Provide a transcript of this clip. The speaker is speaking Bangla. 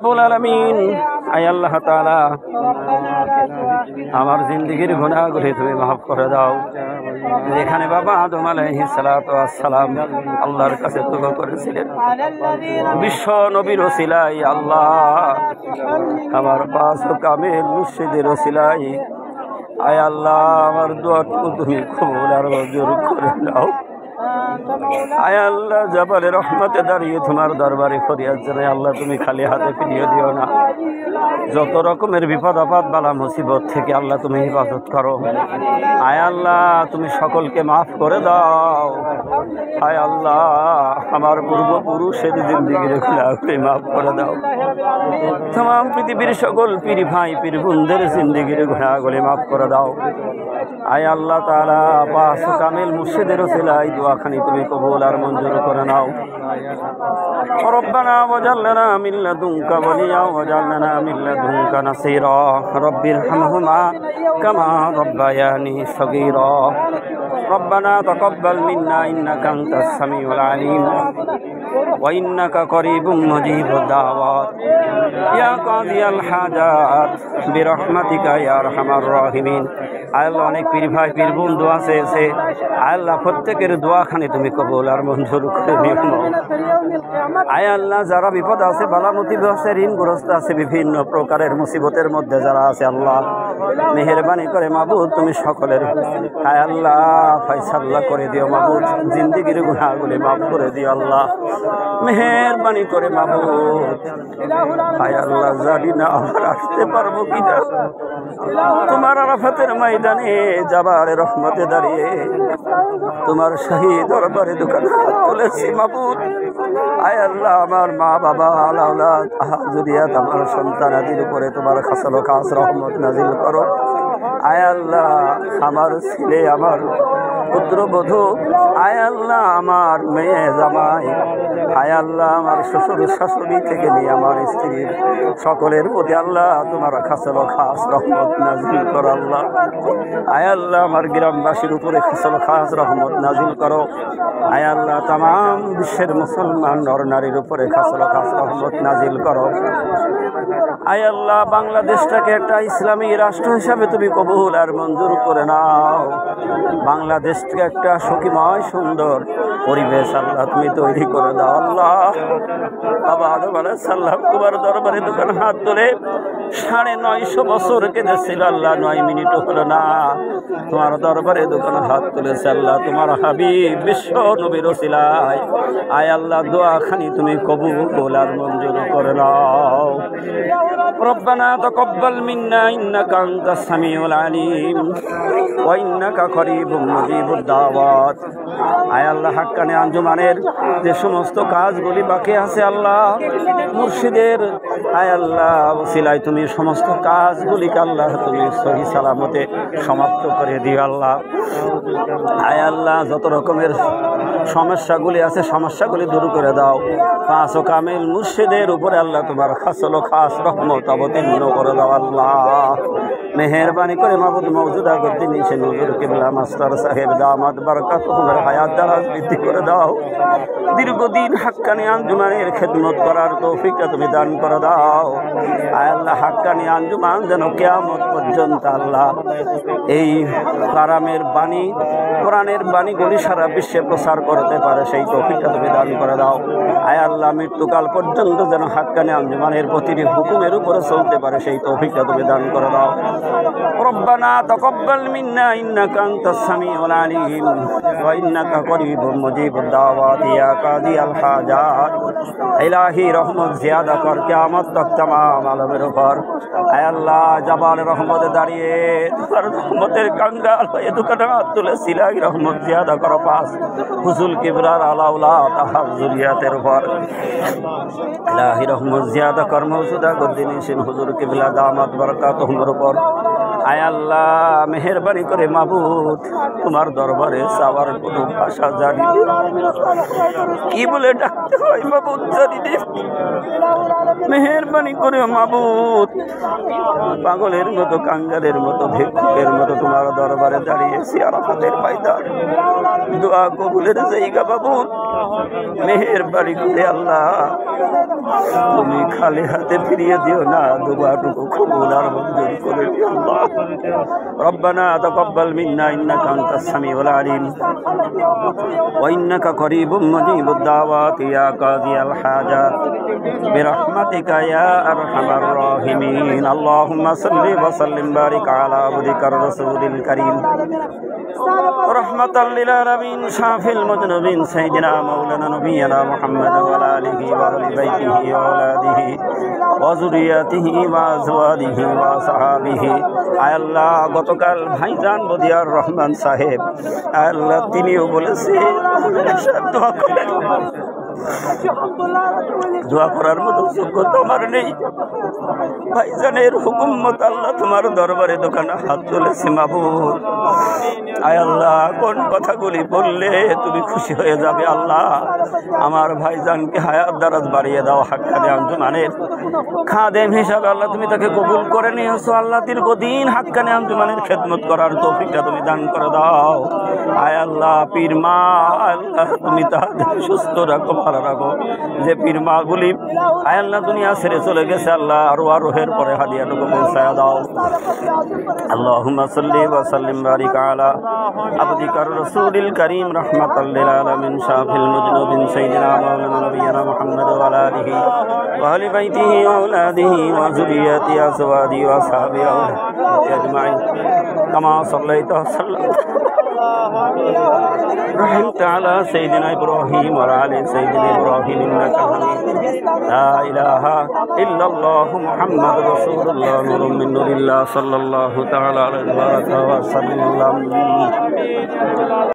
রব্বুল আলামিন, আয় আল্লাহ তাআলা আমার জিন্দেগির গুনাহগুলি তুমি মাফ করে দাও। যেখানে বাবা আদম আলাইহিস সালাতু ওয়াস সালাম আল্লাহর কাছে তওবা করেছিলেন, বিশ্ব নবীর ওসিলায় আল্লাহ আমার পাঁচ কামেল মুর্শিদের ওসিলায় আয় আল্লাহ আমার দোয়াটুকু তুমি কবুল আর মঞ্জুর করে নাও। আয় আল্লাহ জাবালে রহমতে দাঁড়িয়ে তোমার দরবারে ফরিয়াদ জানাই, আল্লাহ তুমি খালি হাতে ফিরিয়ে দিও না। যত রকমের বিপদ আপদ বালা মুসিবত থেকে আল্লাহ তুমি হেফাজত করো। আয় আল্লাহ তুমি সকলকে মাফ করে দাও। আয় আল্লাহ আমার পূর্বপুরুষের জিন্দেগির গুনাহগুলি মাফ করে দাও। तमाम পৃথিবীর সকল পীর ভাই পীর বোনদের জিন্দেগির গুনাহগুলি মাফ করে দাও। আয় আল্লাহ তাআলা পাঁচ কামেল মুর্শিদের ওসিলায় দোয়াখানি তুমি কবুল আর মঞ্জুর করে নাও। রব্বানা ওয়াজআলনা মিন লাদুনকা ওয়ালিয়া ওয়াজআলনা মিন লাদুনকা নাসীরা রব্বিরহামহুমা কামা রব্বায়ানি সগীরা। ربنا تقبل منا إنك أنت السميع العليم وإنك قريب مجيب الدعوات يا قاضي الحاجات برحمتك يا أرحم الراحمين। আল্লাহ অনেক পীর ভাই পীর বোন দোয়া চেয়েছে, আল্লাহ প্রত্যেকের দোয়াখানি তুমি কবুল আর মঞ্জুর করে নিও। আয় আল্লাহ যারা বিপদ আছে, বালা মুসিবত আছে, ঋণগ্রস্ত আছে, বিভিন্ন প্রকারের মুসিবতের মধ্যে যারা আছে, আল্লাহ মেহেরবানি করে মাবুদ তুমি সকলের আয় আল্লাহ ফয়সালা করে দিও। মাবুদ জিন্দেগির গুনাহগুলি মাফ করে দিও। আল্লাহ মেহেরবানি করে মাবুদ আয় আল্লাহ জানি না আবার আসতে পারবো কিনা, তোমার আরাফাতের ময়দানে জাবালে রহমতে দাঁড়িয়ে তোমার শাহী দরবারে দোকানে হাত তুলেছি মাবুদ। আয় আল্লাহ আমার মা বাবা আওলাদ যুরিয়াত আমার সন্তানাদির উপরে তোমার খাসালো খাস রহমত নাজিল করো। আয় আল্লাহ আমার ছেলে, আমার পুত্রবধূ, আয় আল্লাহ আমার মেয়ে জামাই, আয় আল্লাহ আমার শ্বশুর শাশুড়ি থেকে নিয়ে আমার স্ত্রীর সকলের প্রতি আল্লাহ তোমার খাসালো খাস রহমত নাজিল করো। আল্লাহ আয় আল্লাহ আমার গ্রামবাসীর উপরে খাসালো খাস রহমত নাজিল করো। আয় আল্লাহ তামাম বিশ্বের মুসলমান নর নারীর উপরে খাসালো খাস রহমত নাজিল করো। আয় আল্লাহ বাংলাদেশটাকে একটা ইসলামী রাষ্ট্র হিসাবে তুমি কবুল আর মঞ্জুর করে নাও। বাংলাদেশকে একটা সুখীময় সুন্দর পরিবেশ আল্লাহ তুমি তৈরি করে দাও। আল্লাহ বাবা আদম আলাইহিস সালাম তোমার দরবারে দোকান হাত ধরে 950 বছর কেঁদেছিল আল্লাহ, 9 মিনিটও হলো না তোমার দরবারে দোকান হাত তুলেছে। আল্লাহ তোমার হাবিব বিশ্ব নবীর ওসিলায় আয় আল্লাহ দোয়াখানি তুমি কবুল আর মঞ্জুর করে নাও। ربنا تقبل منا إنك أنت السميع العليم وإنك قريب مجيب الدعوات। আয় আল্লাহ হাক্কানি আঞ্জুমানের যে সমস্ত কাজগুলি বাকি আছে আল্লাহ মুর্শিদের আয় আল্লাহ ওসিলায় তুমি সমস্ত কাজগুলিকে আল্লাহ তুমি সহি সালামতে সমাপ্ত করে দিও। আল্লাহ আয় আল্লাহ যত রকমের সমস্যাগুলি আছে সমস্যাগুলি দূর করে দাও। পাঁচ কামেল মুর্শিদের উপরে আল্লাহ তোমার খাসলো খাস রহমত অবতীর্ণ করে দাও। আল্লাহ মেহেরবানি করে মাবুদ মওজুদা গদ্দি নিচে হুজুর কিবলা মাস্টার সাহেব দামাত বারাকাতুহুর হায়াত দারাজ বৃদ্ধি করে দাও। দীর্ঘদিন হাক্কানি আঞ্জুমানের খেদমত করার তৌফিকটা তুমি দান করে দাও। আয় আল্লাহ হাক্কানি আঞ্জুমান যেন কিয়ামত পর্যন্ত আল্লাহ এই কারামের বাণী কোরআনের বাণীগুলি সারা বিশ্বে প্রচার করতে পারে সেই তৌফিকটা তুমি দান করে দাও। আয় আল্লাহ মৃত্যুকাল পর্যন্ত যেন হাক্কানি আঞ্জুমানের প্রতিটি হুকুমের উপরে চলতে পারে সেই তৌফিকটা তুমি দান করে দাও। রব্বানা তাকাব্বাল মিন্না ইন্নাকা আনতাস সামিউল আলিম ওয়া ইন্নাকা করিবুম মুজিবুদ দাওয়াত ইয়া কাদিয়াল হাজাত। ইলাহি রহমত জিয়াদা কর কিয়ামত তক तमाम আলমের উপর। আয় আল্লাহ জাবাল রহমতে দাঁড়িয়ে তোমার রহমতের কাঙ্গাল হয়ে দোকানে হাত তুলেছি, ইলাহি রহমত জিয়াদা করো পাস হুজুল কিবরার আলাউলা তাহার জুরিয়াতের উপর। ইলাহি রহমত জিয়াদা কর মওজুদা গদ্দিনিসিন হুজুর কিবলা দামাত বারাকাতুহুর উপর। আয় আল্লাহ মেহেরবানি করে মাবুদ তোমার দরবারে চাওয়ার কোনো ভাষা জানি কি বলে ডাকতে হয় মাবুদ জানি না। মেহেরবানি করে মাবুদ পাগলের মতো কাঙ্গালের মতো ভিক্ষুকের মতো তোমার দরবারে দাঁড়িয়েছি আরাফাতের ময়দান দোয়া কবুলের জায়গা মাবুদ মেহেরবানি করে আল্লাহ তুমি খালি হাতে ফিরিয়ে দিও না, দোয়াটুকু কবুল আর মঞ্জুর করে দিও আল্লাহ। ربنا تقبل منا إنك أنت السميع العليم وإنك قريب مجيب الدعوات يا قاضي الحاجات برحمتك يا أرحم الراحمين اللهم صل وسلم بارك على عبدك الرسول الكريم رحمة للعالمين شافي المذنبين سيدنا مولانا نبينا محمد وعلى آله وأهل بيته وأولاده وذريته وأزواجه وصحابه আয় আল্লাহ গতকাল ভাইজান বদিয়ার রহমান সাহেব আয় আল্লাহ তিনিও বলেছে দোয়া করার মতো যোগ্যতা আমার নেই। ভাইজানের হুকুম মত আল্লাহ তোমার দরবারে দোকানে হাত তুলেছে মাবুদ। আয় আল্লাহ কোন কথাগুলি বললে তুমি খুশি হয়ে যাবে আল্লাহ। আমার ভাইজানকে হায়াত দারাজ বাড়িয়ে দাও, হাক্কানে আঞ্জুমানের খাদেম হিসাবে আল্লাহ তুমি তাকে কবুল করে নিয়েছো আল্লাহ। দীর্ঘদিন হাক্কানে আঞ্জুমানের খেদমত করার তৌফিকটা তুমি দান করে দাও। আয় আল্লাহ পীর মা আল্লাহ তুমি তাদের সুস্থ রাখো, ভালো রাখো। যে পীর মা গুলি আয় আল্লাহ দুনিয়া ছেড়ে চলে গেছে আল্লাহ আরো আরোহের পরে হাদিয়াটুকু পৌঁছায়া দাও। আল্লাহুম্মা সাল্লি ওয়া সাল্লিম বারিক আলা আবদিকার রাসূলিল কারীম রাহমাতাল লিল আলামিন শাফিল মুজনুবিন সাইয়্যিদিনা মাওলানা নবিয়্যিনা মুহাম্মদ ওয়া আলা আলিহি ওয়া আলি বাইতিহি ওয়া আওলাদিহি ওয়া যুররিয়াতিহি ওয়া আজওয়াজিহি ওয়া আসহাবিহি আজমাইন কামা সাল্লাইতা رحمت على سيدنا إبراهيم وعلى آل سيدنا إبراهيم إنك حميد لا إله إلا الله محمد رسول الله نور من نور الله صلى الله تعالى عليه وسلم